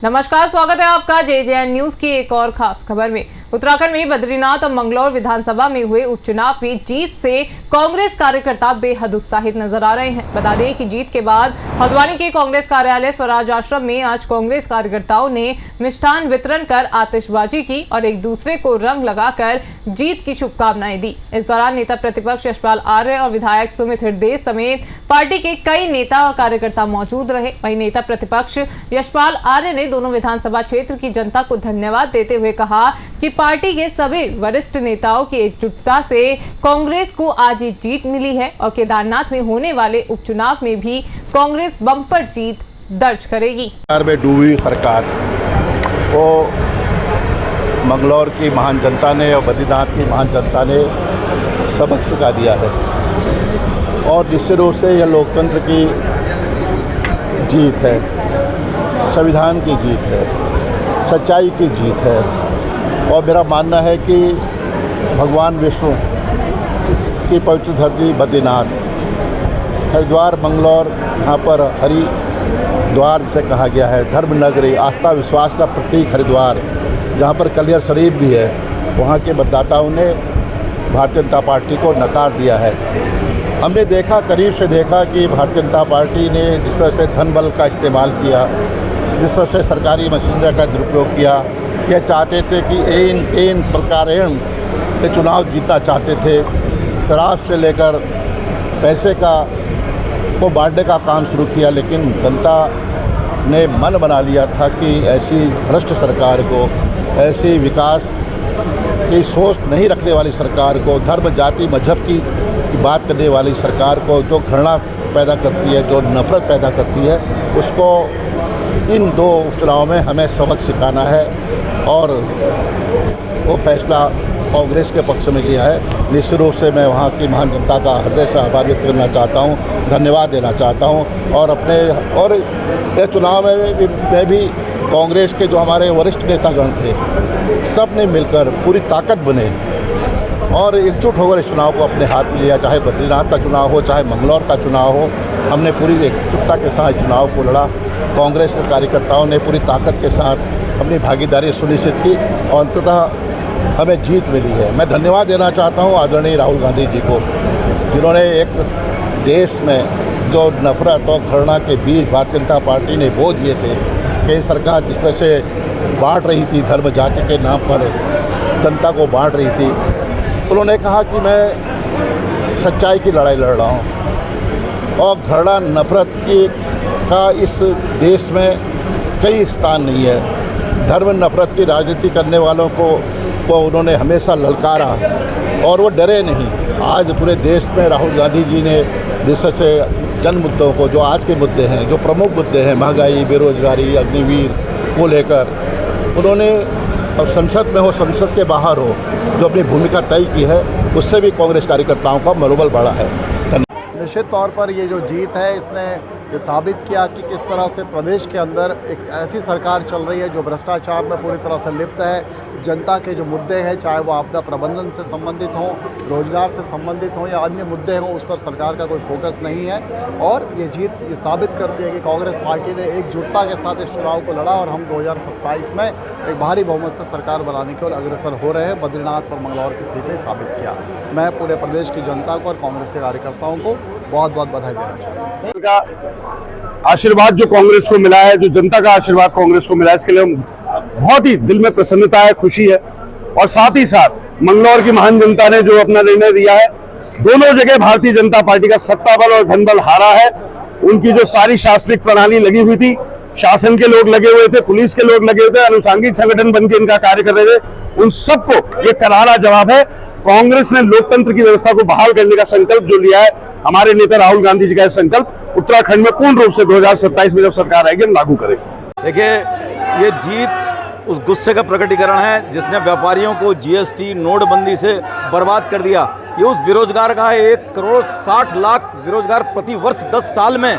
नमस्कार, स्वागत है आपका JJN न्यूज की एक और खास खबर में। उत्तराखंड में बद्रीनाथ और मंगलौर विधानसभा में हुए उपचुनाव में जीत से कांग्रेस कार्यकर्ता बेहद उत्साहित नजर आ रहे हैं। बता दें कि जीत के बाद हल्द्वानी के कांग्रेस कार्यालय स्वराज आश्रम में आज कांग्रेस कार्यकर्ताओं ने मिष्ठान वितरण कर आतिशबाजी की और एक दूसरे को रंग लगाकर जीत की शुभकामनाएं दी। इस दौरान नेता प्रतिपक्ष यशपाल आर्य और विधायक सुमित हृदय समेत पार्टी के कई नेता और कार्यकर्ता मौजूद रहे। वहीं नेता प्रतिपक्ष यशपाल आर्य ने दोनों विधानसभा क्षेत्र की जनता को धन्यवाद देते हुए कहा कि पार्टी के सभी वरिष्ठ नेताओं की एकजुटता से कांग्रेस को आज ये जीत मिली है और केदारनाथ में होने वाले उपचुनाव में भी कांग्रेस बम्पर जीत दर्ज करेगी। में डूबी सरकार को मंगलौर की महान जनता ने और बद्रीनाथ की महान जनता ने सबक सिखा दिया है और निश्चित रूप से यह लोकतंत्र की जीत है, संविधान की जीत है, सच्चाई की जीत है। और मेरा मानना है कि भगवान विष्णु की पवित्र धरती बद्रीनाथ, हरिद्वार, मंगलौर, यहाँ पर हरिद्वार से कहा गया है, धर्म नगरी, आस्था विश्वास का प्रतीक हरिद्वार, जहाँ पर कलियर शरीफ भी है, वहाँ के मतदाताओं ने भारतीय जनता पार्टी को नकार दिया है। हमने देखा, करीब से देखा कि भारतीय जनता पार्टी ने जिस तरह से धन बल का इस्तेमाल किया, जिस तरह से सरकारी मशीनरी का दुरुपयोग किया, यह चाहते थे कि इन प्रकारेण ये चुनाव जीतना चाहते थे। शराब से लेकर पैसे को बांटने का काम शुरू किया, लेकिन जनता ने मन बना लिया था कि ऐसी भ्रष्ट सरकार को, ऐसी विकास की सोच नहीं रखने वाली सरकार को, धर्म जाति मजहब की बात करने वाली सरकार को, जो घृणा पैदा करती है, जो नफरत पैदा करती है, उसको इन दो उपचुनाव में हमें सबक सिखाना है और वो फैसला कांग्रेस के पक्ष में किया है। निश्चित रूप से मैं वहाँ की महान जनता का हृदय से आभार व्यक्त करना चाहता हूँ, धन्यवाद देना चाहता हूँ। और इस चुनाव में भी कांग्रेस के जो हमारे वरिष्ठ नेतागण थे, सब ने मिलकर पूरी ताकत बने और एकजुट होकर इस चुनाव को अपने हाथ में लिया। चाहे बद्रीनाथ का चुनाव हो, चाहे मंगलौर का चुनाव हो, हमने पूरी एकजुटता के साथ चुनाव को लड़ा। कांग्रेस के कार्यकर्ताओं ने पूरी ताकत के साथ अपनी भागीदारी सुनिश्चित की और अंततः हमें जीत मिली है। मैं धन्यवाद देना चाहता हूं आदरणीय राहुल गांधी जी को, जिन्होंने एक देश में जो नफरत और घृणा के बीज भारतीय जनता पार्टी ने बो दिए थे, कि सरकार जिस तरह से बांट रही थी, धर्म जाति के नाम पर जनता को बांट रही थी, उन्होंने कहा कि मैं सच्चाई की लड़ाई लड़ रहा हूँ और घृणा नफरत का इस देश में कई स्थान नहीं है। धर्म नफरत की राजनीति करने वालों को उन्होंने हमेशा ललकारा और वो डरे नहीं। आज पूरे देश में राहुल गांधी जी ने जिस तरह से जन मुद्दों को, जो आज के मुद्दे हैं, जो प्रमुख मुद्दे हैं, महंगाई, बेरोजगारी, अग्निवीर को लेकर उन्होंने, अब संसद में हो, संसद के बाहर हो, जो अपनी भूमिका तय की है, उससे भी कांग्रेस कार्यकर्ताओं का मनोबल बढ़ा है। निश्चित तौर पर ये जो जीत है, इसने ये साबित किया कि किस तरह से प्रदेश के अंदर एक ऐसी सरकार चल रही है जो भ्रष्टाचार में पूरी तरह से लिप्त है। जनता के जो मुद्दे हैं, चाहे वो आपदा प्रबंधन से संबंधित हों, रोजगार से संबंधित हों या अन्य मुद्दे हों, उस पर सरकार का कोई फोकस नहीं है। और ये जीत ये साबित करती है कि कांग्रेस पार्टी ने एकजुटता के साथ इस चुनाव को लड़ा और हम 2027 में एक भारी बहुमत से सरकार बनाने की ओर अग्रसर हो रहे हैं। बद्रीनाथ और मंगलौर की सीट ने साबित किया। मैं पूरे प्रदेश की जनता को और कांग्रेस के कार्यकर्ताओं को बहुत बहुत बधाई देना चाहता हूँ। आशीर्वाद जो कांग्रेस को मिला है, जो जनता का आशीर्वाद कांग्रेस को मिला है, इसके लिए बहुत ही दिल में प्रसन्नता है, खुशी है। और साथ ही साथ मंगलौर की महान जनता ने जो अपना निर्णय दिया है, दोनों जगह भारतीय जनता पार्टी का सत्ता बल और धन बल हारा है। उनकी जो सारी शासनिक प्रणाली लगी हुई थी, शासन के लोग लगे हुए थे, पुलिस के लोग लगे हुए थे, अनुसांगिक संगठन बनकर इनका कार्य कर रहे थे, उन सबको ये करारा जवाब है। कांग्रेस ने लोकतंत्र की व्यवस्था को बहाल करने का संकल्प जो लिया है, हमारे नेता राहुल गांधी जी का संकल्प उत्तराखंड में पूर्ण रूप से 2027 में जब सरकार आएगी हम लागू करेंगे। देखिए, ये जीत उस गुस्से का प्रकटीकरण है जिसने व्यापारियों को जीएसटी नोटबंदी से बर्बाद कर दिया। ये उस बेरोजगार का है, 1,60,00,000 बेरोजगार प्रति वर्ष 10 साल में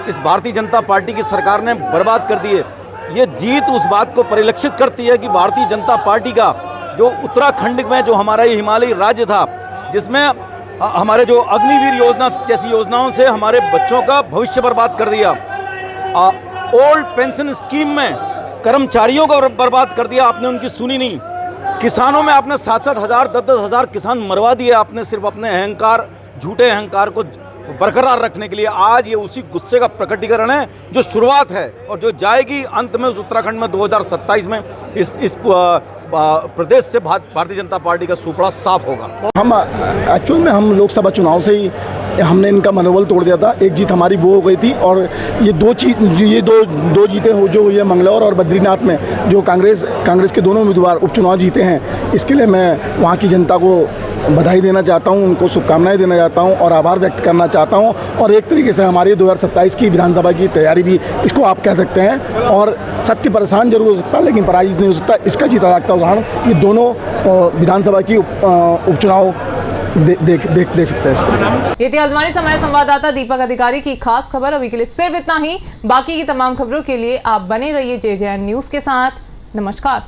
इस भारतीय जनता पार्टी की सरकार ने बर्बाद कर दिए। ये जीत उस बात को परिलक्षित करती है कि भारतीय जनता पार्टी का जो उत्तराखंड में जो हमारा ये हिमालयी राज्य था, जिसमें हमारे जो अग्निवीर योजना जैसी योजनाओं से हमारे बच्चों का भविष्य बर्बाद कर दिया, ओल्ड पेंशन स्कीम में कर्मचारियों को बर्बाद कर दिया, आपने उनकी सुनी नहीं। किसानों में आपने 7-7 हज़ार 10-10 हज़ार किसान मरवा दिए आपने, सिर्फ अपने अहंकार, झूठे अहंकार को बरकरार रखने के लिए। आज ये उसी गुस्से का प्रकटीकरण है जो शुरुआत है और जो जाएगी अंत में उस उत्तराखंड में 2027 में इस प्रदेश से भारतीय जनता पार्टी का सुपड़ा साफ होगा। हम एक्चुअल में हम लोकसभा चुनाव से ही हमने इनका मनोबल तोड़ दिया था। एक जीत हमारी वो हो गई थी और ये दो जीतें हो जो हुई है मंगलौर और बद्रीनाथ में, जो कांग्रेस के दोनों उम्मीदवार उपचुनाव जीते हैं। इसके लिए मैं वहाँ की जनता को बधाई देना चाहता हूँ, उनको शुभकामनाएं देना चाहता हूँ और आभार व्यक्त करना चाहता हूँ। और एक तरीके से हमारी 2027 की विधानसभा की तैयारी भी इसको आप कह सकते हैं। और सत्य परेशान जरूर हो सकता है लेकिन पराजित नहीं हो सकता। इसका जीता जागता उदाहरण ये दोनों विधानसभा की उपचुनाव देख सकते हैं। ये थी आजमानी समय संवाददाता दीपक अधिकारी की खास खबर। अभी के लिए सिर्फ इतना ही। बाकी की तमाम खबरों के लिए आप बने रहिए JJN न्यूज के साथ। नमस्कार।